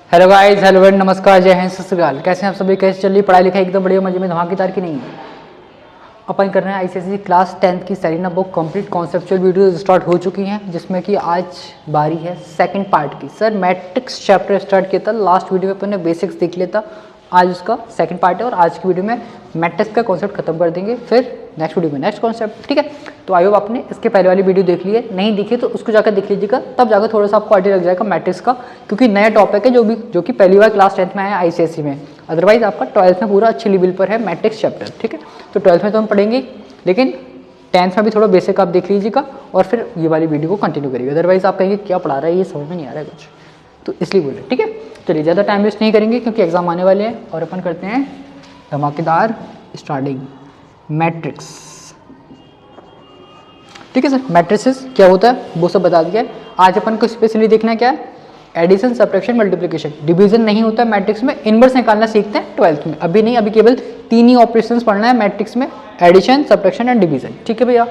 Hello guys, hello and नमस्कार, जय हिंद, सत श्री अकाल। कैसे हैं आप सभी? कैसे चल रही पढ़ाई लिखाई? एकदम बढ़िया, मजे में, धमाकेदार की नहीं? अपन कर रहे हैं आईसीएसई क्लास 10th की Serena book complete conceptual video start हो चुकी हैं, जिसमें कि आज बारी है सेकंड पार्ट की। सर मैट्रिक्स चैप्टर स्टार्ट किया था लास्ट वीडियो में, अपन ने बेसिक्स देख लिया था। आज उसका सेकंड पार्ट है और आज की वीडियो में मैट्रिक्स का कॉन्सेप्ट खत्म कर देंगे, फिर नेक्स्ट वीडियो में नेक्स्ट कॉन्सेप्ट। ठीक है, तो आई होप आपने इसके पहले वाली वीडियो देख ली है, नहीं देखी तो उसको जाकर देख लीजिएगा, तब जाकर थोड़ा सा आपको आइडिया लग जाएगा मैट्रिक्स का, क्योंकि नया टॉपिक है जो कि पहली बार क्लास 10th में आया आईसीएसई में। अदरवाइज आपका 12th में पूरा अच्छे लेवल पर है मैट्रिक्स चैप्टर। ठीक है, तो 12th में तो हम पढ़ेंगे, लेकिन 10th में भी थोड़ा बेसिक आप देख लीजिएगा और फिर ये वाली वीडियो को कंटिन्यू करिएगा। अदरवाइज आप कहेंगे क्या पढ़ा रहा है, ये समझ में नहीं आ रहा है कुछ, तो इसलिए बोले। ठीक है, चलिए ज़्यादा टाइम वेस्ट नहीं करेंगे क्योंकि एग्जाम आने वाले हैं और अपन करते हैं धमाकेदार स्टार्टिंग मैट्रिक्स। ठीक है सर, मैट्रिसेस क्या होता है वो सब बता दिया है। आज अपन को स्पेशली देखना क्या है, एडिशन, सब्ट्रैक्शन, मल्टीप्लिकेशन। डिवीजन नहीं होता है मैट्रिक्स में, इनवर्स निकालना सीखते हैं 12th में, अभी नहीं, अभी केवल 3 ही ऑपरेशंस पढ़ना है मैट्रिक्स में, एडिशन, सब्ट्रैक्शन एंड डिवीजन। ठीक है भैया,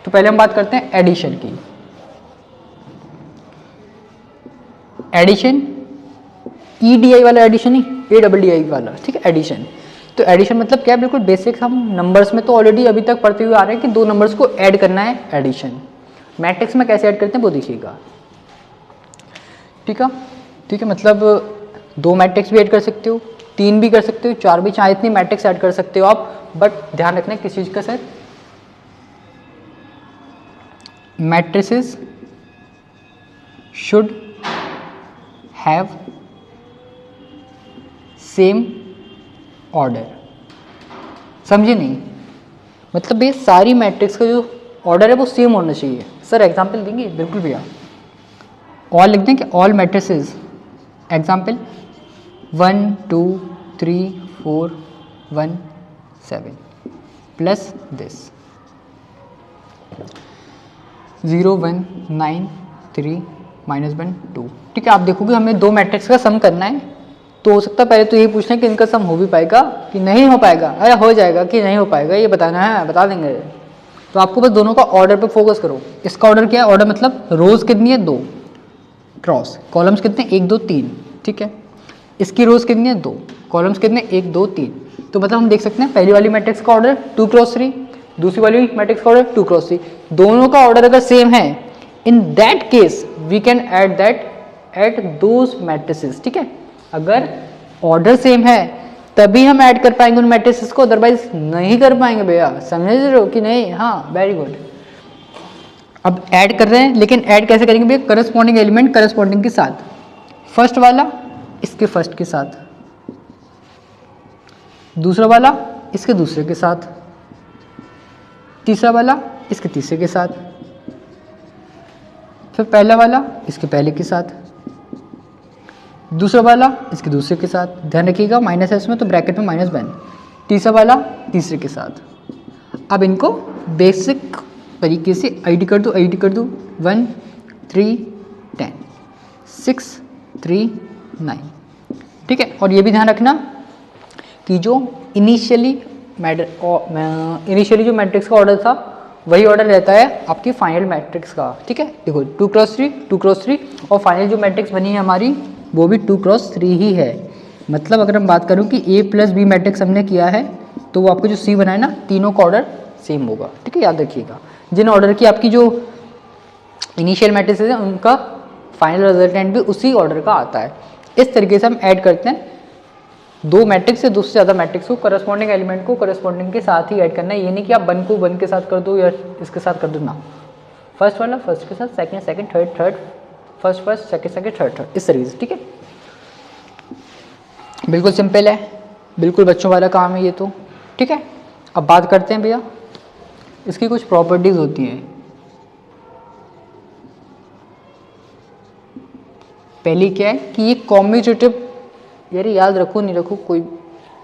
तो पहले हम बात करते हैं एडिशन की। एडिशन EDI वाला एडिशन नहीं, ADDI वाला। ठीक है, एडिशन। तो एडिशन मतलब क्या है, बिल्कुल बेसिक, हम नंबर्स में तो ऑलरेडी अभी तक पढ़ते हुए आ रहे हैं कि दो नंबर्स को ऐड करना है, एडिशन। मैट्रिक्स में कैसे ऐड करते हैं वो देखिएगा। ठीक है, मतलब 2 मैट्रिक्स भी ऐड कर सकते हो, 3 भी कर सकते हो, 4 भी, चाहे इतनी मैट्रिक्स ऐड कर सकते हो आप, बट ध्यान रखना है किस चीज़ का sir, matrices should have same order. समझे नहीं? मतलब ये सारी मैट्रिक्स का जो ऑर्डर है वो सेम होना चाहिए। सर एग्जांपल देंगे? बिल्कुल भैया, ऑल लिख दें कि all matrices, example 1 2 3 4 1 7 plus this 0 1 9 3 -1 2। ठीक है, आप देखोगे हमें 2 मैट्रिक्स का सम करना है, तो हो सकता है पहले तो यही पूछना है कि इनका सम हो भी पाएगा कि नहीं हो पाएगा। अरे हो जाएगा कि नहीं हो पाएगा, ये बताना है, बता देंगे। तो आपको बस दोनों का ऑर्डर पे फोकस करो। इसका ऑर्डर क्या है? ऑर्डर मतलब रोज कितनी है? 2, क्रॉस कॉलम्स कितने? 1 2 3। ठीक है, इसकी रोज कितनी है? 2, कॉलम्स कितने? 1 2 3। तो मतलब हम देख सकते हैं पहली वाली मैट्रिक्स का ऑर्डर 2 क्रॉस 3, दूसरी वाली मैट्रिक्स का ऑर्डर 2 क्रॉस 3। दोनों का ऑर्डर अगर सेम है, in that case we can add that at those matrices. ठीक है, अगर ऑर्डर सेम है तभी हम ऐड कर पाएंगे उन मैट्रिसेस को, अदरवाइज नहीं कर पाएंगे भैया। समझ रहे हो कि नहीं? हाँ, वेरी गुड। अब ऐड कर रहे हैं, लेकिन ऐड कैसे करेंगे भैया? करस्पॉन्डिंग एलिमेंट करस्पॉन्डिंग के साथ, फर्स्ट वाला इसके फर्स्ट के साथ, दूसरा वाला इसके दूसरे के साथ, तीसरा वाला इसके तीसरे के साथ, फिर पहला वाला इसके पहले के साथ, दूसरा वाला इसके दूसरे के साथ। ध्यान रखिएगा माइनस है इसमें, तो ब्रैकेट में -1। तीसरा वाला तीसरे के साथ। अब इनको बेसिक तरीके से आईडी कर दो, 1 3 10 6 3 9। ठीक है, और ये भी ध्यान रखना कि जो इनिशियली जो मैट्रिक्स का ऑर्डर था वही ऑर्डर रहता है आपकी फाइनल मैट्रिक्स का। ठीक है, देखो 2 क्रॉस 3 और फाइनल जो मैट्रिक्स बनी है हमारी वो भी 2 क्रॉस 3 ही है। मतलब अगर हम बात करूँ कि A प्लस B मैट्रिक्स हमने किया है, तो वो आपको जो C बना है ना, तीनों का ऑर्डर सेम होगा। ठीक है, याद रखिएगा। जिन ऑर्डर की आपकी जो इनिशियल मैट्रिक्स है उनका फाइनल रिजल्टेंट भी उसी ऑर्डर का आता है। इस तरीके से हम ऐड करते हैं 2 मैट्रिक्स से 2 से ज़्यादा मैट्रिक्स को, करस्पॉन्डिंग एलिमेंट को करस्पॉन्डिंग के साथ ही ऐड करना है। ये नहीं कि आप 1 को 1 के साथ कर दो या इसके साथ कर दो ना, फर्स्ट वाला फर्स्ट के साथ, second third, first second third, इस तरीके से। ठीक है, बिल्कुल सिंपल है, बिल्कुल बच्चों वाला काम है ये तो। ठीक है, अब बात करते हैं भैया इसकी कुछ प्रॉपर्टीज होती हैं। पहली क्या है कि ये कॉम्यूटेटिव, यार याद रखो नहीं रखो कोई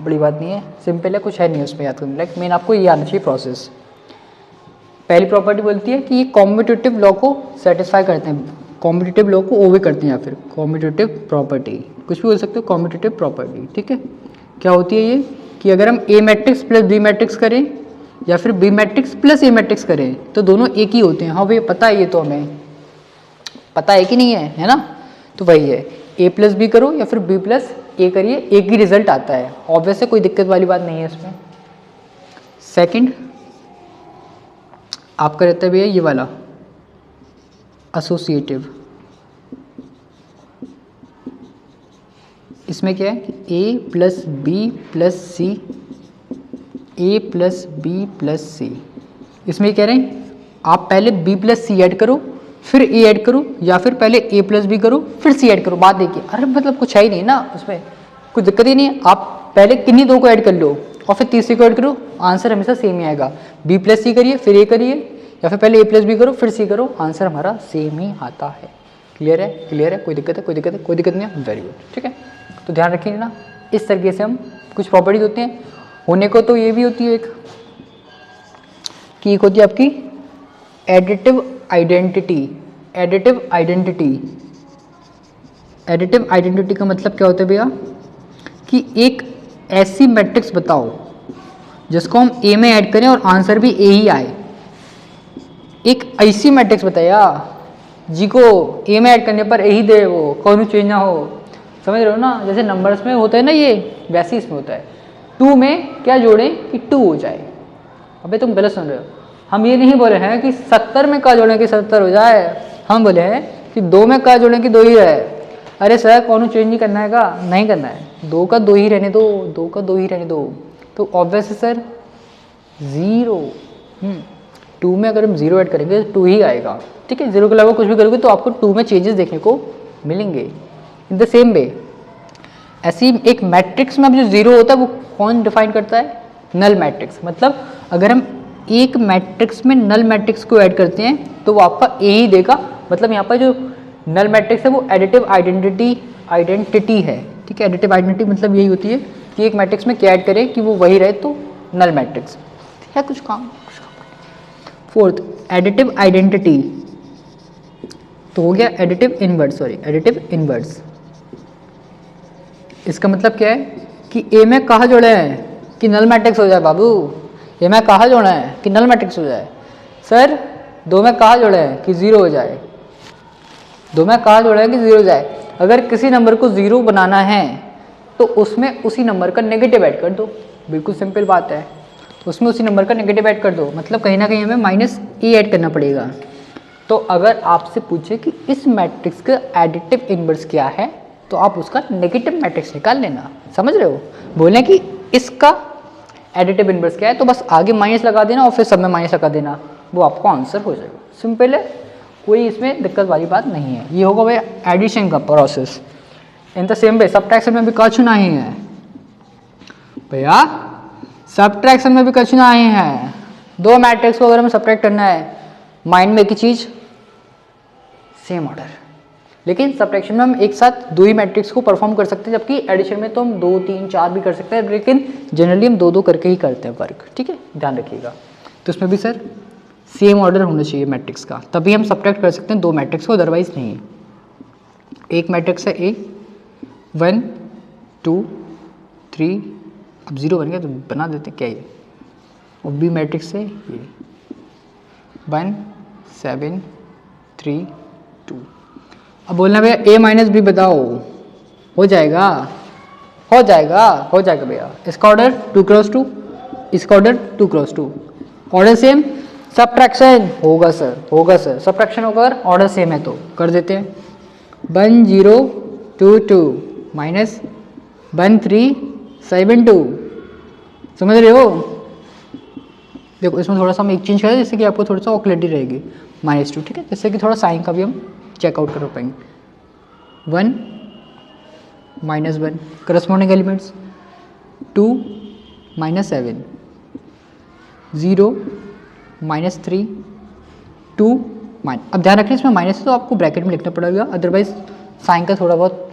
बड़ी बात नहीं है, सिंपल है, कुछ है नहीं उसमें याद करना। लाइक मेन आपको ये आना चाहिए प्रोसेस। पहली प्रॉपर्टी बोलती है कि ये कॉम्यूटेटिव लॉ को सेटिस्फाई करते हैं, कॉम्यूटेटिव लॉ को ओवे करते हैं, या फिर कॉम्यूटेटिव प्रॉपर्टी, कुछ भी बोल सकते हो, कॉम्यूटेटिव प्रॉपर्टी। ठीक है, क्या होती है ये कि अगर हम A matrix plus B matrix करें या फिर B matrix plus A matrix करें तो दोनों एक ही होते हैं। हाँ भैया पता है, ये तो हमें पता है कि नहीं है, है ना? तो वही है, ए प्लस बी करो या फिर बी प्लस ए करिए, एक ही रिजल्ट आता है। ऑब्वियस है, कोई दिक्कत वाली बात नहीं है इसमें। सेकंड आपका रहता है भैया ये वाला एसोसिएटिव। इसमें क्या है कि ए प्लस बी प्लस सी, ए प्लस बी प्लस सी। इसमें कह रहे हैं आप पहले बी प्लस सी ऐड करो फिर ए ऐड करो, या फिर पहले ए प्लस बी करो फिर सी ऐड करो। बात देखिए, अरे मतलब कुछ है ही नहीं ना उसमें, कुछ दिक्कत ही नहीं है। आप पहले किन्हीं दो को ऐड कर लो और फिर तीसरे को ऐड करो, आंसर हमेशा सेम ही आएगा। बी प्लस सी करिए फिर ए करिए, या फिर पहले ए प्लस बी करो फिर सी करो, आंसर हमारा सेम ही आता है। क्लियर है? क्लियर है? कोई दिक्कत है? कोई दिक्कत है? कोई दिक्कत नहीं है? वेरी गुड, ठीक है। तो ध्यान रखिए ना, इस तरीके से हम कुछ प्रॉपर्टीज होती हैं। होने को तो ये भी होती है एक कि एक होती है आपकी additive identity. Additive identity, additive identity का मतलब क्या होता है भैया कि एक ऐसी मैट्रिक्स बताओ जिसको हम ए में ऐड करें और आंसर भी ए ही आए। एक ऐसी मैट्रिक्स बताया जी को ए में ऐड करने पर ए ही दे, वो कौन चेंज ना हो। समझ रहे हो ना? जैसे नंबर्स में होता है ना ये, वैसे ही इसमें होता है। 2 में क्या जोड़ें कि 2 हो जाए। अबे तुम गलत सुन रहे हो, हम ये नहीं बोले हैं कि 70 में क्या जोड़ें कि 70 हो जाए। हम बोले हैं कि 2 में क्या जोड़ें कि 2 ही रहे। अरे सर कौन चेंज नहीं करना है का? नहीं करना है, 2 का 2 ही रहने दो, 2 का 2 ही रहने दो। तो ऑब्वियस है सर 0। 2 में अगर हम 0 ऐड करेंगे तो 2 ही आएगा, ठीक है। 0 के अलावा कुछ भी करोगे तो आपको 2 में चेंजेस देखने को मिलेंगे। इन द सेम वे ऐसी एक मैट्रिक्स में अब जो 0 होता है वो कौन डिफाइन करता है? Null matrix. मतलब अगर हम एक मैट्रिक्स में नल मैट्रिक्स को ऐड करते हैं तो वो आपका ए ही देगा। मतलब यहाँ पर जो नल मैट्रिक्स है वो एडिटिव आइडेंटिटी है, ठीक है। एडिटिव आइडेंटिटी मतलब यही होती है कि एक मैट्रिक्स में क्या ऐड करें कि वो वही रहे, तो नल मैट्रिक्स है। कुछ काम। फोर्थ एडिटिव आइडेंटिटी तो हो गया additive inverse, sorry additive inverse. इसका मतलब क्या है कि ए में कहाँ जोड़े हैं कि नल मैट्रिक्स हो जाए बाबू। ए में कहाँ जोड़ा है कि नल मैट्रिक्स हो जाए। सर 2 में कहाँ जोड़े हैं कि 0 हो जाए। 2 में कहाँ जोड़े हैं कि 0 हो जाए। अगर किसी नंबर को 0 बनाना है तो उसमें उसी नंबर का नेगेटिव ऐड कर दो, बिल्कुल सिंपल बात है। उसमें उसी नंबर का नेगेटिव ऐड कर दो, मतलब कहीं ना कहीं हमें माइनस ए ऐड करना पड़ेगा। तो अगर आपसे पूछे कि इस मैट्रिक्स का एडिटिव इनवर्स क्या है तो आप उसका नेगेटिव मैट्रिक्स निकाल लेना। समझ रहे हो? बोले कि इसका एडिटिव इनवर्स क्या है तो बस आगे माइनस लगा देना और फिर सब में माइनस लगा देना, वो आपको आंसर हो जाएगा। सिंपल है, कोई इसमें दिक्कत वाली बात नहीं है। ये होगा भाई एडिशन का process. In the same way subtraction में भी कुछ नहीं है भैया, सब्ट्रैक्शन में भी कुछ नहीं है। 2 मैट्रिक्स को अगर हमें सब्ट्रैक्ट करना है, माइंड में एक ही चीज सेम ऑर्डर। लेकिन सब्ट्रैक्शन में हम एक साथ 2 ही मैट्रिक्स को परफॉर्म कर सकते हैं, जबकि एडिशन में तो हम 2, 3, 4 भी कर सकते हैं, लेकिन जनरली हम 2 करके ही करते हैं वर्क, ठीक है। ध्यान रखिएगा। तो इसमें भी सर सेम ऑर्डर होना चाहिए मैट्रिक्स का, तभी हम सब्ट्रैक्ट कर सकते हैं 2 मैट्रिक्स को, अदरवाइज नहीं। एक मैट्रिक्स है ए 1 2 3, अब 0 बन गया तो बना देते क्या ये, और बी मैट्रिक्स है ये 1 7 3 2। अब बोलना भैया ए माइनस बी बताओ, हो जाएगा? हो जाएगा, हो जाएगा भैया। इसका ऑर्डर 2 क्रॉस 2, इसका order 2 cross 2, order same. Subtraction होगा सर, होगा सर, सब्ट्रैक्शन होगा, ऑर्डर सेम है तो कर देते हैं। 1 0 2 2 माइनस 1 3 7 2। समझ रहे हो? देखो इसमें थोड़ा सा हम एक चेंज करें जिससे कि आपको थोड़ा सा क्लैरिटी रहेगी। -2, ठीक है, जिससे कि थोड़ा साइन का भी हम चेकआउट कर पाएंगे। 1 -1 करस्पॉन्डिंग एलिमेंट्स 2 -7 0 -3 2 अब ध्यान रखिए इसमें माइनस है तो आपको ब्रैकेट में लिखना पड़ेगा, अदरवाइज साइन का थोड़ा बहुत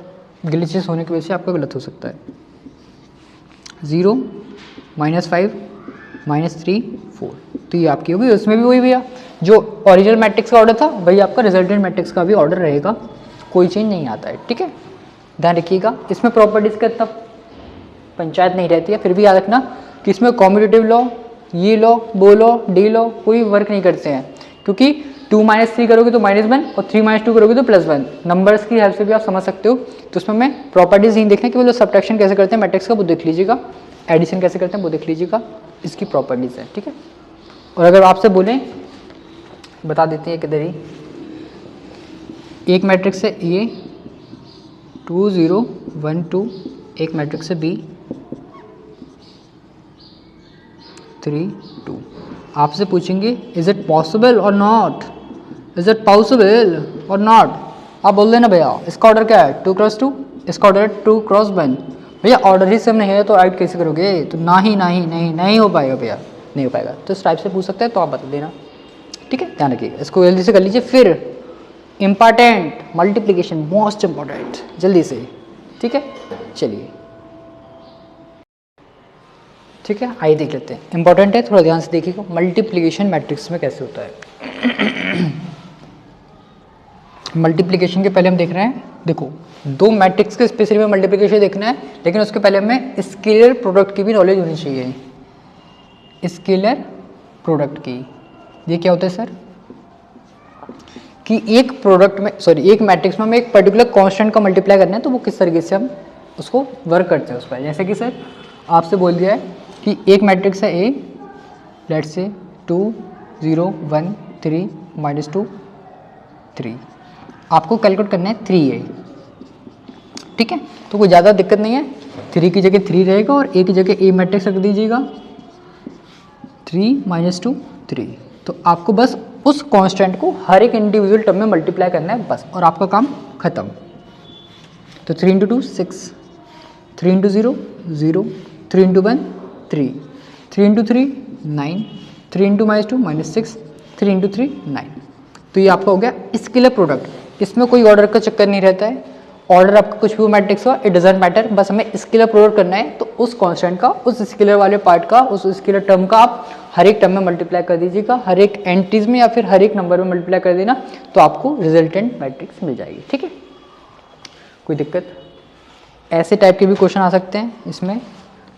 ग्लिचेस होने की वजह से आपका गलत हो सकता है। 0 -5 -3 4, तो ये आपकी होगी। उसमें भी वही भैया जो ओरिजिनल मैट्रिक्स का ऑर्डर था वही आपका रिजल्टेंट मैट्रिक्स का भी ऑर्डर रहेगा, कोई चेंज नहीं आता है, ठीक है। ध्यान रखिएगा इसमें प्रॉपर्टीज़ का इतना पंचायत नहीं रहती है, फिर भी याद रखना कि इसमें कॉम्यूटेटिव लॉ, ये लॉ, वो लॉ, डी लॉ कोई वर्क नहीं करते हैं, क्योंकि 2 - 3 करोगे तो -1 और 3 - 2 करोगे तो +1। नंबर्स की हेल्प से भी आप समझ सकते हो। तो उसमें मैं प्रॉपर्टीज नहीं देखना कि वो लोग सब्ट्रैक्शन कैसे करते हैं मैट्रिक्स का, वो देख लीजिएगा, एडिशन कैसे करते हैं वो देख लीजिएगा, इसकी प्रॉपर्टीज है, ठीक है। और अगर आपसे बोलें, बता देते हैं किधर ही, एक मैट्रिक्स है ए 2 0 1 2, एक मैट्रिक्स है बी 3 2। आपसे पूछेंगे इज इट पॉसिबल और नॉट, इज इट पॉसिबल और नॉट, आप बोल देना भैया इसका ऑर्डर क्या है 2 × 2, इसका ऑर्डर है 2 × 1। भैया ऑर्डर ही सेम नहीं है तो ऐड कैसे करोगे, तो नहीं हो पाएगा भैया, नहीं हो पाएगा। तो इस टाइप से पूछ सकते हैं, तो आप बता देना, ठीक है, ध्यान रखिएगा, इसको जल्दी से कर लीजिए। फिर इम्पॉर्टेंट मल्टीप्लिकेशन, मोस्ट इम्पॉर्टेंट, जल्दी से, ठीक है, चलिए, ठीक है, आइए देख लेते हैं। इंपॉर्टेंट है, थोड़ा ध्यान से देखिएगा मल्टीप्लिकेशन मैट्रिक्स में कैसे होता है। मल्टीप्लिकेशन के पहले हम देख रहे हैं, देखो दो मैट्रिक्स के स्पेशली में मल्टीप्लिकेशन देखना है, लेकिन उसके पहले हमें स्केलर प्रोडक्ट की भी नॉलेज होनी चाहिए। स्केलर प्रोडक्ट की, ये क्या होता है सर, कि एक प्रोडक्ट में, सॉरी एक मैट्रिक्स में हमें एक पर्टिकुलर कांस्टेंट का मल्टीप्लाई करना है, तो वो किस तरीके से हम उसको वर्क करते हैं उस पर। जैसे कि सर आपसे बोल दिया है कि एक मैट्रिक्स है ए, लेट्स से 2 0 1 3 -2 3, आपको कैलकुलेट करना है 3a, ठीक है। तो कोई ज़्यादा दिक्कत नहीं है, 3 की जगह 3 रहेगा और a की जगह a मैट्रिक्स रख दीजिएगा, 3 -2 3। तो आपको बस उस कांस्टेंट को हर एक इंडिविजुअल टर्म में मल्टीप्लाई करना है बस, और आपका काम खत्म। तो 3 × 2 6, 3 × 0 0, 3 × 1 3, 3 × 3 9, 3 × -2 -6, 3 × 3 9। तो ये आपका हो गया स्केलर प्रोडक्ट। इसमें कोई ऑर्डर का चक्कर नहीं रहता है, ऑर्डर आपका कुछ भी मैट्रिक्स हो, इट डजेंट मैटर, बस हमें स्केलर प्रोडक्ट करना है। तो उस कांस्टेंट का, उस स्केलर वाले पार्ट का, उस स्केलर टर्म का आप हर एक टर्म में मल्टीप्लाई कर दीजिएगा, हर एक एंट्रीज में या फिर हर एक नंबर में मल्टीप्लाई कर देना, तो आपको रिजल्टेंट मैट्रिक्स मिल जाएगी, ठीक है। कोई दिक्कत, ऐसे टाइप के भी क्वेश्चन आ सकते हैं। इसमें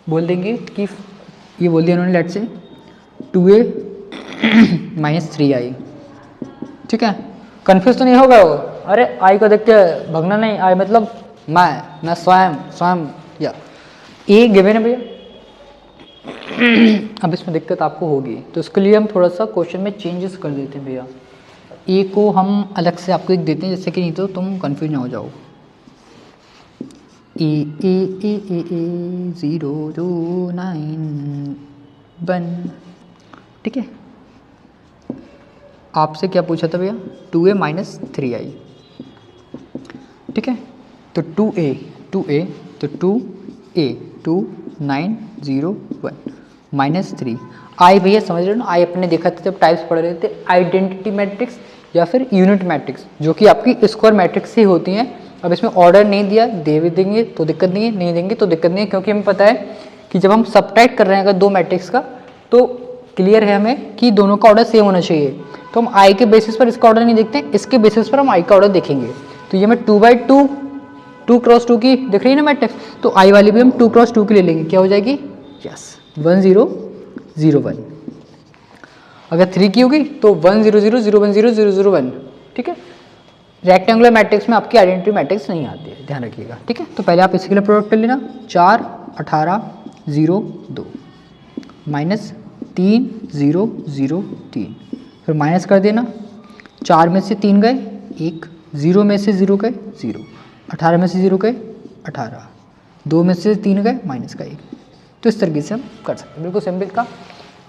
बोल देंगे कि ये बोल दिया उन्होंने, लेट से 2a - 3i, ठीक है। कन्फ्यूज तो नहीं होगा वो, अरे आई को देख के भगना नहीं, आई मतलब मैं स्वयं, या ए गिवन है भैया। अब इसमें दिक्कत आपको होगी, तो इसके लिए हम थोड़ा सा क्वेश्चन में चेंजेस कर देते हैं भैया। ए को हम अलग से आपको एक देते हैं, जैसे कि नहीं तो तुम कन्फ्यूज ना हो जाओ। ए 0 2 9 1, ठीक है। आपसे क्या पूछा था भैया, 2a - 3i, ठीक है। तो 2a तो 2a 2 9 0 1 -3 आई, भैया समझ रहे हो ना, आई अपने देखा था जब टाइप्स पढ़ रहे थे, आइडेंटिटी मैट्रिक्स या फिर यूनिट मैट्रिक्स, जो कि आपकी स्क्वायर मैट्रिक्स ही होती हैं। अब इसमें ऑर्डर नहीं दिया, दे भी देंगे तो दिक्कत नहीं है, नहीं देंगे तो दिक्कत नहीं है, क्योंकि हमें पता है कि जब हम सब्ट्रैक्ट कर रहे हैं अगर दो मैट्रिक्स का, तो क्लियर है हमें कि दोनों का ऑर्डर सेम होना चाहिए। तो हम आई के बेसिस पर इसका ऑर्डर नहीं देखते, इसके बेसिस पर हम आई का ऑर्डर देखेंगे। तो ये मैं 2/2 2 × 2 की दिख रही है ना मैट्रिक्स, तो आई वाली भी हम 2 × 2 की ले लेंगे, क्या हो जाएगी, यस 1 0 0 1। अगर 3 की होगी तो 1 0 0 0 1 0 0 0 1, ठीक है। रेक्टेंगुलर मैट्रिक्स में आपकी आइडेंटिटी मैट्रिक्स नहीं आती है, ध्यान रखिएगा, ठीक है। तो पहले आप इसके लिए प्रोडक्ट कर लेना, 4 18 0 2 -3 0 0 3, फिर माइनस कर देना, 4 में से 3 गए 1, 0 में से 0 गए 0, 18 में से 0 गए 18, 2 में से 3 गए माइनस का 1। तो इस तरीके से हम कर सकते हैं, बिल्कुल सिंपल का।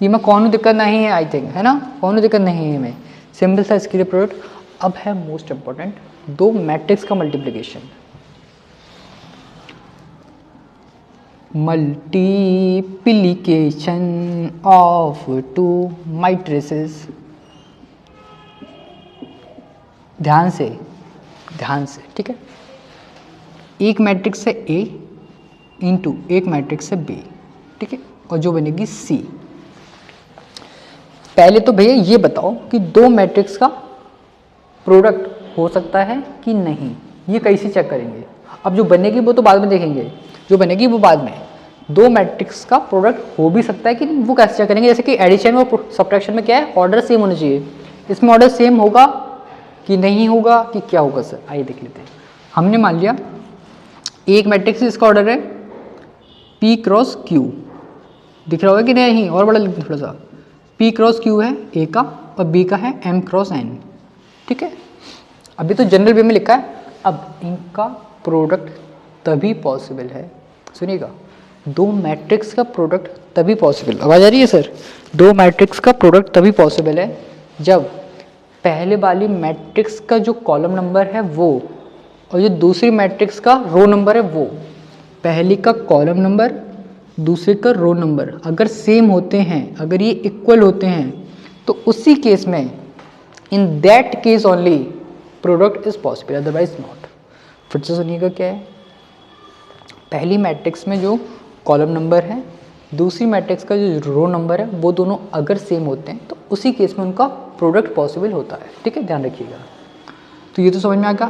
ये में कौन दिक्कत नहीं है, आई थिंक, है ना, कौन दिक्कत नहीं है, में सिंपल सा स्केलर प्रोडक्ट। अब है मोस्ट इंपॉर्टेंट, दो मैट्रिक्स का मल्टीप्लिकेशन, मल्टीप्लिकेशन ऑफ 2 मैट्रिसेस। ध्यान से, ठीक है। एक मैट्रिक्स है A इंटू एक मैट्रिक्स है B, ठीक है, और जो बनेगी C। पहले तो भैया ये बताओ कि दो मैट्रिक्स का प्रोडक्ट हो सकता है कि नहीं, ये कैसे चेक करेंगे। अब जो बनेगी वो तो बाद में देखेंगे, जो बनेगी वो बाद में। दो मैट्रिक्स का प्रोडक्ट हो भी सकता है कि नहीं, वो कैसे चेक करेंगे। जैसे कि एडिशन और सब्ट्रैक्शन में क्या है, ऑर्डर सेम होना चाहिए। इसमें ऑर्डर सेम होगा कि नहीं होगा कि क्या होगा सर, आइए देख लेते हैं। हमने मान लिया एक मैट्रिक्स इसका ऑर्डर है P क्रॉस Q, दिख रहा होगा कि नहीं, और बड़ा लिख थोड़ा सा, P क्रॉस Q है A का और B का है M क्रॉस N, ठीक है। अभी तो जनरल वे में लिखा है, अब इनका प्रोडक्ट तभी पॉसिबल है, सुनिएगा, दो मैट्रिक्स का प्रोडक्ट तभी पॉसिबल, आवाज आ रही है सर, दो मैट्रिक्स का प्रोडक्ट तभी पॉसिबल है जब पहले वाली मैट्रिक्स का जो कॉलम नंबर है वो और जो दूसरी मैट्रिक्स का रो नंबर है वो, पहली का कॉलम नंबर दूसरे का रो नंबर अगर सेम होते हैं, अगर ये इक्वल होते हैं, तो उसी केस में इन that case only product is possible, otherwise not. फिर से सुनिएगा क्या है, पहली मैट्रिक्स में जो कॉलम नंबर है दूसरी मैट्रिक्स का जो रो नंबर है वो दोनों अगर सेम होते हैं तो उसी केस में उनका प्रोडक्ट पॉसिबल होता है, ठीक है, ध्यान रखिएगा। तो ये तो समझ में आ गया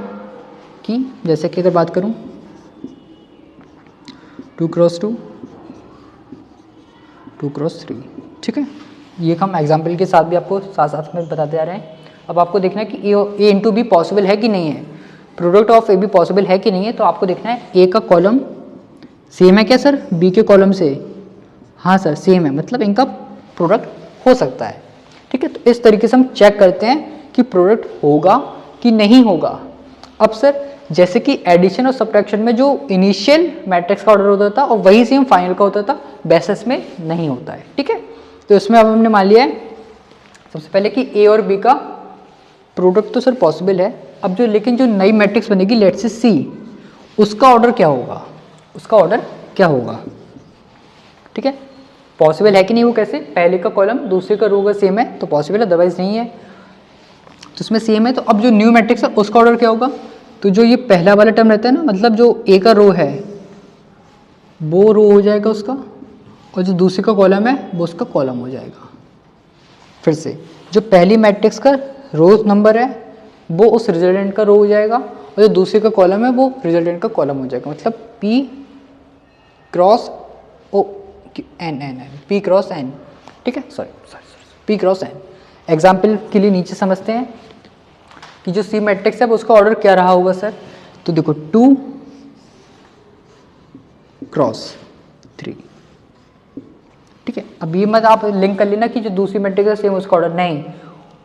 कि जैसे कि अगर बात करूं 2 क्रॉस 2, 2 क्रॉस 3, ठीक है, ये हम एग्जाम्पल के साथ भी आपको साथ साथ में बताते जा रहे हैं। अब आपको देखना है कि ए इंटू बी पॉसिबल है कि नहीं है, product of A be possible है कि नहीं है। तो आपको देखना है ए का कॉलम सेम है क्या सर बी के कॉलम से, हाँ सर सेम है, मतलब इनका प्रोडक्ट हो सकता है, ठीक है। तो इस तरीके से हम चेक करते हैं कि प्रोडक्ट होगा कि नहीं होगा। अब सर जैसे कि एडिशन और सब्ट्रैक्शन में जो इनिशियल मैट्रिक्स का ऑर्डर होता था और वही सेम फाइनल का होता था, बेसिस में नहीं होता है, ठीक है। तो इसमें अब हमने मान लिया है सबसे पहले कि ए और बी का प्रोडक्ट तो सर पॉसिबल है। अब जो लेकिन जो नई मैट्रिक्स बनेगी लेट्स से सी, उसका ऑर्डर क्या होगा, उसका ऑर्डर क्या होगा, ठीक है, पॉसिबल है कि नहीं, वो कैसे, पहले का कॉलम दूसरे का रो का सेम है तो पॉसिबल है, अदरवाइज नहीं है। तो इसमें सेम है, तो अब जो न्यू मैट्रिक्स है उसका ऑर्डर क्या होगा, तो जो ये पहला वाला टर्म रहता है ना, मतलब जो ए का रो है वो रो हो जाएगा उसका, और जो दूसरे का कॉलम है वो उसका कॉलम हो जाएगा। फिर से जो पहली मैट्रिक्स का रो नंबर है वो उस रिजल्टेंट का रो हो जाएगा, और जो दूसरे का कॉलम है वो रिजल्टेंट का कॉलम हो जाएगा, मतलब P cross O N N N P cross N, ठीक है, sorry P cross N. Example के लिए नीचे समझते हैं कि जो सी मैट्रिक्स है उसका ऑर्डर क्या रहा होगा सर, तो देखो 2 क्रॉस 3, ठीक है। अब ये मत आप लिंक कर लेना कि जो दूसरी मैट्रिक्स है सेम उसका ऑर्डर नहीं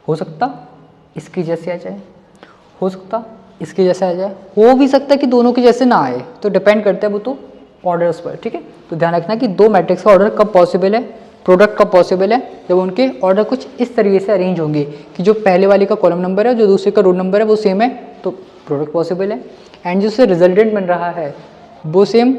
हो सकता, इसके जैसे आ जाए, हो सकता इसके जैसे आ जाए, हो भी सकता है कि दोनों के जैसे ना आए, तो डिपेंड करता है वो तो ऑर्डर्स पर, ठीक है। तो ध्यान रखना कि दो मैट्रिक्स का ऑर्डर कब पॉसिबल है, प्रोडक्ट कब पॉसिबल है, जब उनके ऑर्डर कुछ इस तरीके से अरेंज होंगे कि जो पहले वाले का कॉलम नंबर है जो दूसरे का रो नंबर है वो सेम है तो प्रोडक्ट पॉसिबल है, एंड जिससे रिजल्टेंट बन रहा है वो सेम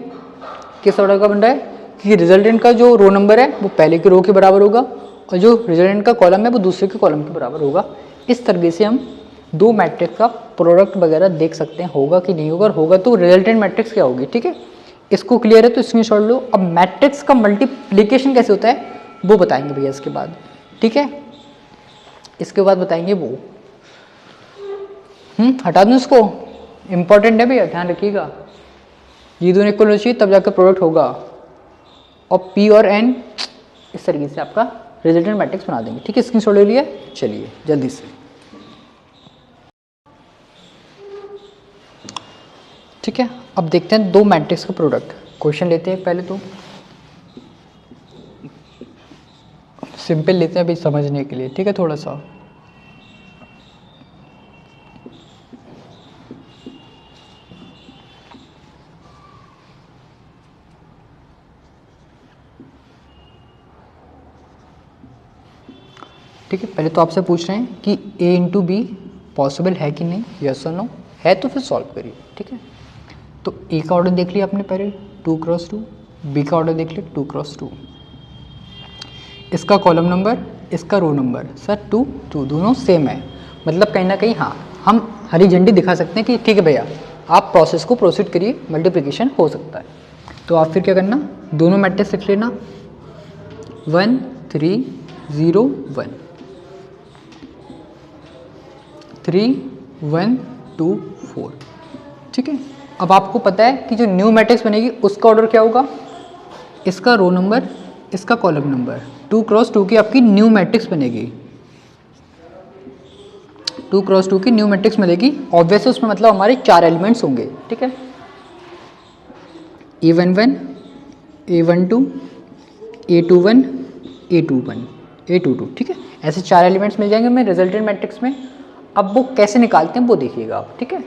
किस ऑर्डर का बन रहा है कि रिजल्टेंट का जो रो नंबर है वो पहले के रो के बराबर होगा और जो रिजल्टेंट का कॉलम है वो दूसरे के कॉलम के बराबर होगा। इस तरीके से हम दो मैट्रिक्स का प्रोडक्ट वगैरह देख सकते हैं होगा कि नहीं होगा, और होगा तो रिजल्टेंट मैट्रिक्स क्या होगी, ठीक है। इसको क्लियर है तो स्क्रीनशॉट लो। अब मैट्रिक्स का मल्टीप्लिकेशन कैसे होता है वो बताएंगे भैया इसके बाद, ठीक है, इसके बाद बताएंगे वो। हटा दूँ इसको, इंपॉर्टेंट है भैया, ध्यान रखिएगा, ये दोनों इक्वल होना चाहिए तब जाकर प्रोडक्ट होगा, और P और N इस तरीके से आपका रिजल्टेंट मैट्रिक्स बना देंगे, ठीक है। स्क्रीनशॉट ले लिया, चलिए जल्दी से, ठीक है। अब देखते हैं दो मैट्रिक्स का प्रोडक्ट, क्वेश्चन लेते हैं पहले तो सिंपल लेते हैं अभी समझने के लिए, ठीक है, थोड़ा सा ठीक है। पहले तो आपसे पूछ रहे हैं कि A इंटू बी पॉसिबल है कि नहीं, यस और नो, है तो फिर सॉल्व करिए, ठीक है। तो A का ऑर्डर देख लिया आपने पहले 2 क्रॉस 2, B का ऑर्डर देख लिया 2 क्रॉस 2, इसका कॉलम नंबर इसका रो नंबर सर 2 2 दोनों सेम है, मतलब कहीं ना कहीं हाँ हम हरी झंडी दिखा सकते हैं कि ठीक है भैया आप प्रोसेस को प्रोसीड करिए, मल्टीप्लिकेशन हो सकता है। तो आप फिर क्या करना, दोनों मैट्रिक्स लिख लेना 1 3 0 1 3 1 2 4, ठीक है। अब आपको पता है कि जो न्यू मैट्रिक्स बनेगी उसका ऑर्डर क्या होगा, इसका रो नंबर इसका कॉलम नंबर, 2 क्रॉस 2 की आपकी न्यू मैट्रिक्स बनेगी, 2 क्रॉस 2 की न्यू मैट्रिक्स मिलेगी। ऑब्वियसली उसमें मतलब हमारे 4 एलिमेंट्स होंगे, ठीक है। A11, A12, A21, A21, A22, ठीक है। ऐसे 4 एलिमेंट्स मिल जाएंगे हमें रिजल्टेंट मैट्रिक्स में। अब वो कैसे निकालते हैं वो देखिएगा आप, ठीक है।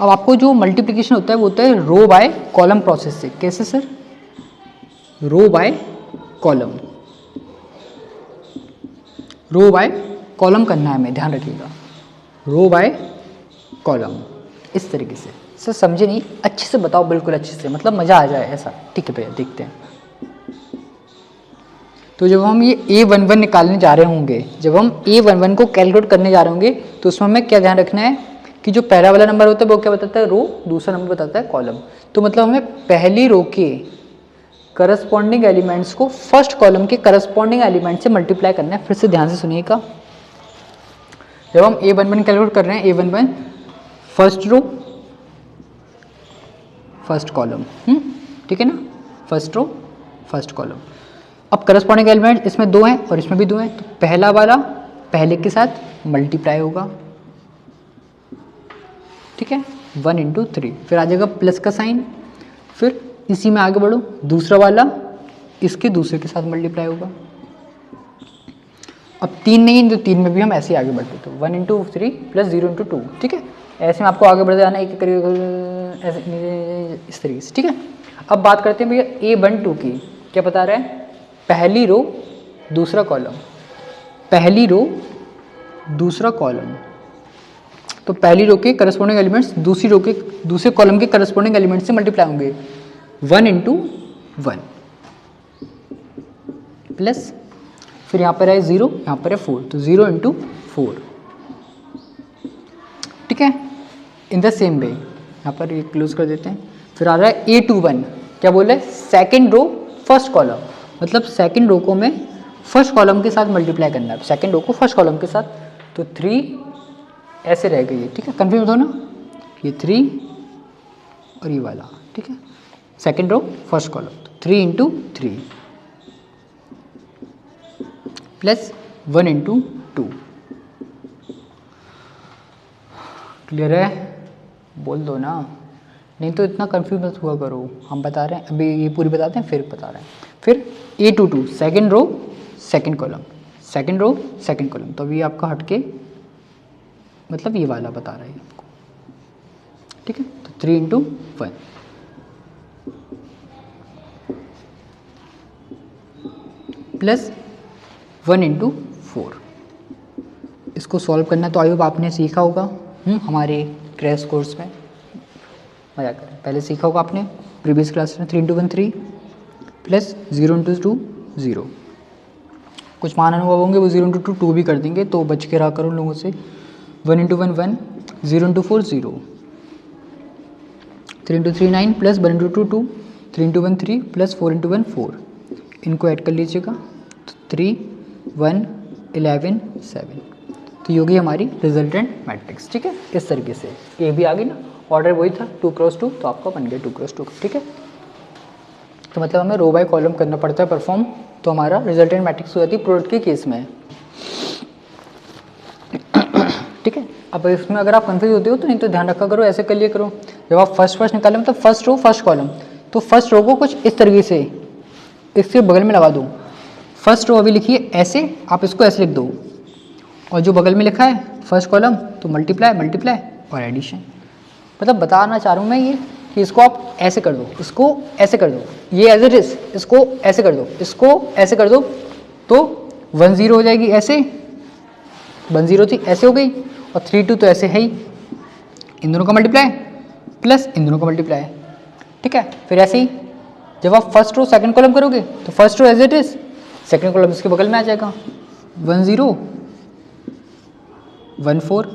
अब आपको जो मल्टीप्लिकेशन होता है वो होता है रो बाय कॉलम प्रोसेस से। कैसे sir? Row by column, row by column करना है हमें, ध्यान रखिएगा। रो बाय कॉलम इस तरीके से। सर समझे नहीं? अच्छे से बताओ, बिल्कुल अच्छे से, मतलब मज़ा आ जाए ऐसा। ठीक है भैया, देखते हैं। तो जब हम ये A11 निकालने जा रहे होंगे, जब हम A11 को कैलकुलेट करने जा रहे होंगे, तो उसमें हमें क्या ध्यान रखना है कि जो पहला वाला नंबर होता है वो क्या बताता है? रो। दूसरा नंबर बताता है कॉलम। तो मतलब हमें पहली रो के करस्पॉन्डिंग एलिमेंट्स को फर्स्ट कॉलम के करस्पॉन्डिंग एलिमेंट से मल्टीप्लाई करना है। फिर से ध्यान से सुनिएगा। जब हम A11 कैलकुलेट कर रहे हैं, A11 first row first column, ठीक है ना, फर्स्ट रो फर्स्ट कॉलम। अब करस्पॉन्डिंग एलिमेंट इसमें 2 हैं और इसमें भी 2 हैं, तो पहला वाला पहले के साथ मल्टीप्लाई होगा, ठीक है, 1 × 3। फिर आ जाएगा प्लस का साइन, फिर इसी में आगे बढ़ो, दूसरा वाला इसके दूसरे के साथ मल्टीप्लाई होगा। अब 3 नहीं, तो 3 में भी हम ऐसे ही आगे बढ़ते, तो 1 × 3 + 0 × 2, ठीक है। ऐसे में आपको आगे बढ़ते जाना है, एक करके ऐसे इस तरीके से, ठीक है। अब बात करते हैं भैया A12 की। क्या बता रहा है? पहली रो दूसरा कॉलम, पहली रो दूसरा कॉलम। तो पहली रो के करस्पॉन्डिंग एलिमेंट्स दूसरी रो के दूसरे कॉलम के करस्पॉन्डिंग एलिमेंट से मल्टीप्लाई होंगे, 1 × 1 प्लस, फिर यहाँ पर है 0, यहाँ पर है 4, तो 0 × 4, ठीक है। इन द सेम वे यहाँ पर ये क्लोज कर देते हैं। फिर आ रहा है A21। क्या बोल रहे हैं? सेकेंड रो फर्स्ट कॉलम, मतलब सेकेंड रो को मैं फर्स्ट कॉलम के साथ मल्टीप्लाई करना है, सेकेंड रो को फर्स्ट कॉलम के साथ, तो 3 ऐसे रह गई है, ठीक है। कंफ्यूज हो ना, ये 3 और ये वाला, ठीक है। Second row first column, 3 × 3 plus 1 × 2। Clear है? बोल दो ना, नहीं तो इतना कंफ्यूज मत हुआ करो। हम बता रहे हैं, अभी ये पूरी बताते हैं फिर बता रहे हैं। फिर A22 second row second column, second row second column, तो अभी आपका हटके मतलब ये वाला बता रहा है आपको, ठीक है। तो 3 × 1 प्लस 1 × 4। इसको सॉल्व करना तो आई होप आपने सीखा होगा हमारे क्रैश कोर्स में। मजा करें, पहले सीखा होगा आपने प्रीवियस क्लास में। 3 × 1 3 प्लस 0 × 2 0। कुछ मान अनुभव होंगे वो 0 × 2 2 भी कर देंगे, तो बच के रहा करो लोगों से। 1 × 1 1, 0 × 4 0, 3 × 3 9 प्लस 1 × 2 2, 3 × 1 3 प्लस 4 × 1 4। इनको ऐड कर लीजिएगा, तो 3 1 11 7। तो ये होगी हमारी रिजल्टेंट मैट्रिक्स, ठीक है। इस तरीके से ये भी आ गई ना, ऑर्डर वही था 2 × 2, तो आपका बन गया 2 × 2, ठीक है। तो मतलब हमें रो बाय कॉलम करना पड़ता है परफॉर्म, तो हमारा रिजल्टेंट मैट्रिक्स हो जाती है प्रोडक्ट के केस में, ठीक है। अब इसमें अगर आप कंफ्यूज होते हो तो नहीं तो ध्यान रखा करो, ऐसे कर लिया करो। जब आप फर्स्ट निकालें मतलब फर्स्ट रो फर्स्ट कॉलम, तो फर्स्ट रो को कुछ इस तरीके से इसके बगल में लगा दो। फर्स्ट रो अभी लिखिए ऐसे, आप इसको ऐसे लिख दो, और जो बगल में लिखा है फर्स्ट कॉलम तो मल्टीप्लाई मल्टीप्लाई और एडिशन। मतलब बताना चाह रहा हूँ मैं ये कि इसको आप ऐसे कर दो, इसको ऐसे कर दो, ये एज इट इज, इसको ऐसे कर दो, इसको ऐसे कर दो, तो 1 0 हो जाएगी, ऐसे 1 0 थी ऐसे हो गई, और 3 2 तो ऐसे है ही, इन दोनों का मल्टीप्लाई प्लस इन दोनों का मल्टीप्लाई, ठीक है। फिर ऐसे ही जब आप फर्स्ट रो सेकंड कॉलम करोगे तो first row as it is, second column इसके बगल में आ जाएगा, 1 0 1 4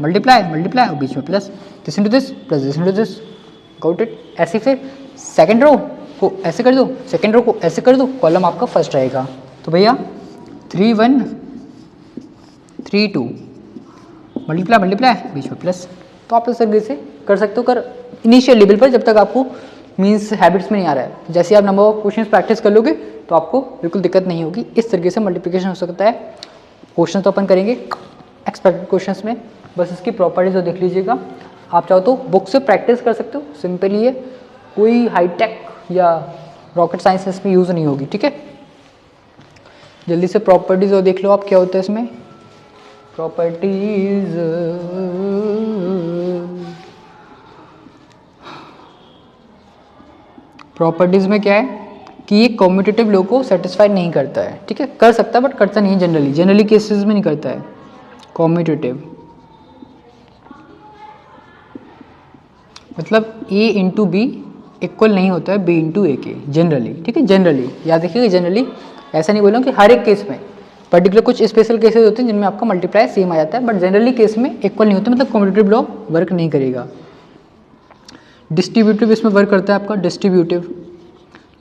मल्टीप्लाई मल्टीप्लाई और बीच में plus, this into this plus this into this, got it. ऐसे फिर सेकंड रो को ऐसे कर दो, सेकंड रो को ऐसे कर दो, कॉलम आपका फर्स्ट रहेगा। तो भैया 3 1 3 2 मल्टीप्लाई मल्टीप्लाई बीच में प्लस। तो आप इस तरीके से कर सकते हो, कर इनिशियल लेवल पर, जब तक आपको मीन्स हैबिट्स में नहीं आ रहा है। जैसे आप नंबर ऑफ क्वेश्चन प्रैक्टिस कर लोगे तो आपको बिल्कुल दिक्कत नहीं होगी। इस तरीके से मल्टीप्लिकेशन हो सकता है। क्वेश्चन तो अपन करेंगे एक्सपेक्टेड क्वेश्चंस में, बस इसकी प्रॉपर्टीज तो देख लीजिएगा। आप चाहो तो बुक से प्रैक्टिस कर सकते हो, सिंपली है, कोई हाईटेक या रॉकेट साइंस इसमें यूज़ नहीं होगी, ठीक है। जल्दी से प्रॉपर्टीज और देख लो आप क्या होता है इसमें। प्रॉपर्टीज प्रॉपर्टीज में क्या है कि ये कम्यूटेटिव लॉ को सेटिस्फाई नहीं करता है, ठीक है। कर सकता है बट करता नहीं है, जनरली केसेस में नहीं करता है कम्यूटेटिव। मतलब a इंटू बी इक्वल नहीं होता है b इंटू ए के, जनरली, ठीक है। जनरली याद रखिएगा, जनरली ऐसा नहीं बोला कि हर एक केस में, पर्टिकुलर कुछ स्पेशल केसेस होते हैं जिनमें आपका मल्टीप्लाई सेम आ जाता है, बट जनरली केस में इक्वल नहीं होता, मतलब कम्यूटेटिव लॉ वर्क नहीं करेगा। डिस्ट्रीब्यूटिव इसमें वर्क करता है आपका डिस्ट्रीब्यूटिव।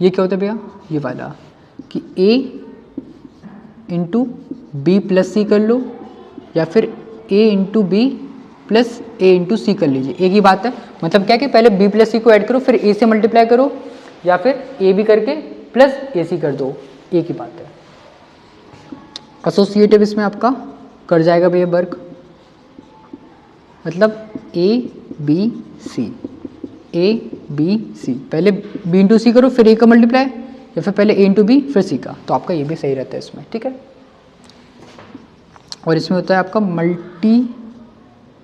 ये क्या होता है भैया, ये वाला कि a into B plus C कर लो, या फिर a into B plus A into C कर लीजिए, एक ही बात है। मतलब क्या कि पहले b प्लस सी को ऐड करो, फिर a से मल्टीप्लाई करो, या फिर a भी करके प्लस ए सी कर दो, एक ही बात है। एसोसिएटिव इसमें आपका कर जाएगा भैया वर्क, मतलब a b c, a b c, पहले b इंटू सी करो फिर a का मल्टीप्लाई, या फिर पहले a इंटू बी फिर c का, तो आपका ये भी सही रहता है इसमें, ठीक है। और इसमें होता है आपका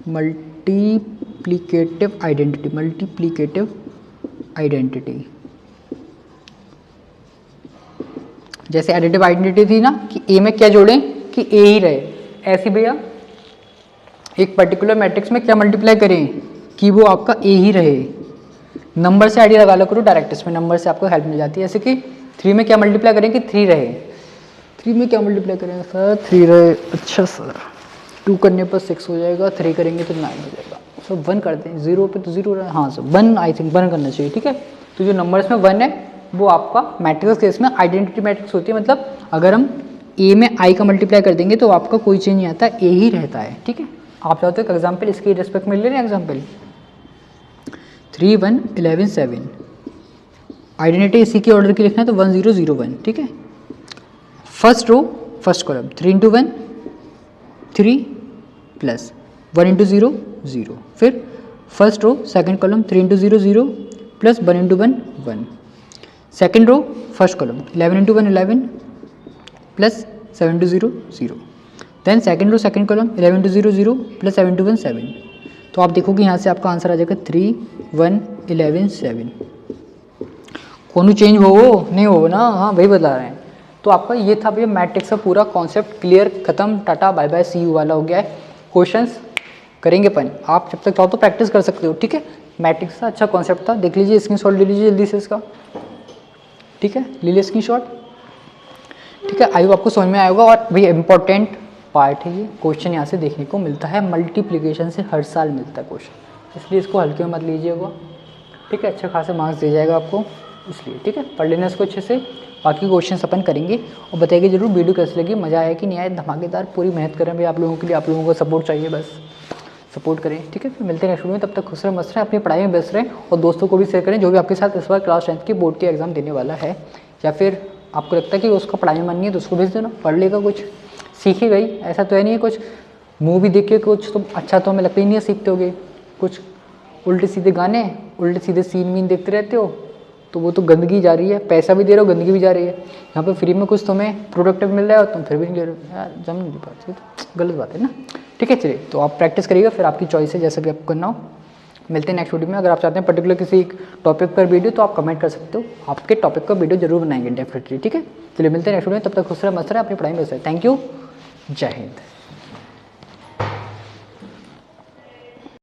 मल्टीप्लिकेटिव आइडेंटिटी। जैसे एडिटिव आइडेंटिटी थी ना कि a में क्या जोड़ें कि a ही रहे, ऐसे भैया एक पर्टिकुलर मैट्रिक्स में क्या मल्टीप्लाई करें कि वो आपका a ही रहे। नंबर से आइडिया लगा लो करो डायरेक्ट, इसमें नंबर से आपको हेल्प मिल जाती है। जैसे कि 3 में क्या मल्टीप्लाई करें कि 3 रहे, 3 में क्या मल्टीप्लाई करेंगे सर, 3 रहे, अच्छा सर 2 करने पर 6 हो जाएगा, 3 करेंगे तो 9 हो जाएगा, सर 1 करते हैं, 0 पे तो 0 रहा, हाँ सर 1, आई थिंक 1 करना चाहिए, ठीक है। तो जो नंबर्स में 1 है वो आपका मैट्रिक्स केस में आइडेंटिटी मैट्रिक्स होती है, मतलब अगर हम a में i का मल्टीप्लाई कर देंगे तो आपका कोई चेंज नहीं आता, a ही रहता है, ठीक है। आप चाहते हो एक एग्जाम्पल इसके रिस्पेक्ट में ले लें, एग्जाम्पल 3 1 11 7, आइडेंटिटी इसी के ऑर्डर की लिखना है तो 1 0 0 1, ठीक है। First row first column 3 into 1 3 plus 1 into 0 0, फिर first row second column 3 into 0 0 plus 1 into 1 1, second row first column 11 into 1 11 plus 7 into 0 0, then second row second column 11 into 0 0 plus 7 into 1 7। तो आप देखोगे यहाँ से आपका आंसर आ जाएगा 3 1 11 7। कौन चेंज हो नहीं हो ना, हाँ वही बता रहे हैं। तो आपका ये था भैया मैट्रिक्स का पूरा कॉन्सेप्ट क्लियर, खत्म, tata bye bye see you वाला हो गया है। क्वेश्चंस करेंगे अपन, आप जब तक चाहो तो प्रैक्टिस कर सकते हो, ठीक है। मैट्रिक्स का अच्छा कॉन्सेप्ट था, देख लीजिए, स्क्रीनशॉट ले लीजिए जल्दी से इसका, ठीक है, ले लीजिए स्क्रीनशॉट, ठीक है। आई होप आपको समझ में आया होगा। और भैया इंपॉर्टेंट पार्ट है ये, क्वेश्चन यहाँ से देखने को मिलता है, मल्टीप्लिकेशन से हर साल मिलता है क्वेश्चन, इसलिए इसको हल्के में मत लीजिएगा, ठीक है। अच्छे खासे मार्क्स दे जाएगा आपको, इसलिए ठीक है, पढ़ लेना इसको अच्छे से। बाकी क्वेश्चन अपन करेंगे और बताइए जरूर वीडियो कैसे लगी, मज़ा आया कि नहीं आया, धमाकेदार पूरी मेहनत करें भाई आप लोगों के लिए, आप लोगों को सपोर्ट चाहिए, बस सपोर्ट करें, ठीक है। फिर मिलते हैं नेक्स्ट वीडियो में, तब तक खुश रहें मस्त रहें, अपनी पढ़ाई में व्यस्त रहें और दोस्तों को भी शेयर करें जो भी आपके साथ इस बार क्लास 10th की बोर्ड के एग्जाम देने वाला है, या फिर आपको लगता है कि उसका पढ़ाई में मन नहीं है तो उसको भेज देना, पढ़ लेगा, कुछ सीखेगा ही, ऐसा तो है नहीं है कुछ मूवी देख के कुछ तो अच्छा तो हमें लगता ही नहीं है सीखते होगे, कुछ उल्टे सीधे गाने उल्टे सीधे सीन वीन देखते रहते हो, तो वो तो गंदगी जा रही है, पैसा भी दे रहे हो गंदगी भी जा रही है। यहाँ पे फ्री में कुछ तुम्हें प्रोडक्टिव मिल रहा है और तुम फिर भी नहीं ले रहे हो, यार जम नहीं पाती, तो गलत बात है ना, ठीक है। चलिए तो आप प्रैक्टिस करिएगा, फिर आपकी चॉइस है जैसा भी आपको करना हो। मिलते हैं नेक्स्ट वीडियो में। अगर आप चाहते हैं पर्टिकुलर किसी एक टॉपिक पर वीडियो तो आप कमेंट कर सकते हो, आपके टॉपिक का वीडियो जरूर बनाएंगे डेफिनेटली, ठीक है। चलिए मिलते हैं नेक्स्ट वीडियो में, तब तक खुश रहे मस्त रहे, अपनी पढ़ाई में व्यस्त रहे। थैंक यू, जय हिंद।